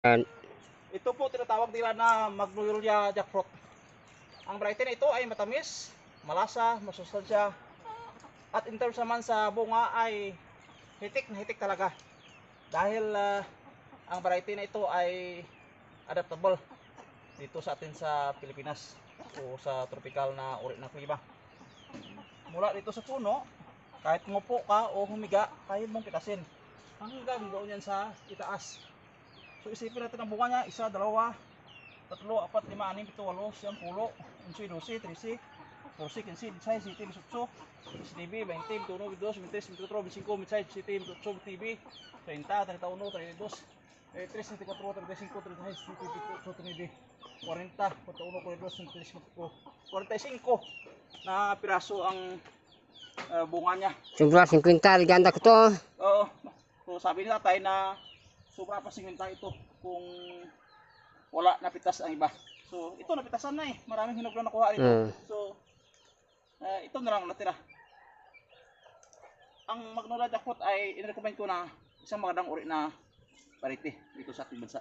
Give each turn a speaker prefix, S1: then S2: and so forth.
S1: Yan.
S2: Ito po tinatawag nila na Magnolia jackfruit. Ang variety na ito ay matamis, malasa, masustansya. At in terms naman sa bunga ay hitik na hitik talaga. Dahil ang variety na ito ay adaptable dito sa atin sa Pilipinas o sa tropical na uri ng klima. Mula dito sa puno, kahit umupo ka o humiga, kaya mong pitasin hanggang doon yan sa itaas. So isipin natin ang bunga niya, 1, 2, 3, 4, 5, 6, 7, 8, 9, 10, 11, 12, 13, 14, 15, 16, 17, 18, 19, 20, 21, 22, 23, 24, 25, 26, 27, 28, 29, 30, 31, 32, 33, 34, 35, 36, 37, 38, 40, 41, 42, 45 na piraso ang bunga niya.
S1: Sobra 50, ganda ko to.
S2: Oo. So sabi ni tatay na sobra pa 50 ito kung wala napitas ang iba. So ito napitasan na eh. Maraming hinog na nakuha ito. So ito na lang natira. Ang Magnolia jackfruit ay in-recommend ko na isang magandang uri na variety dito sa ating bansa.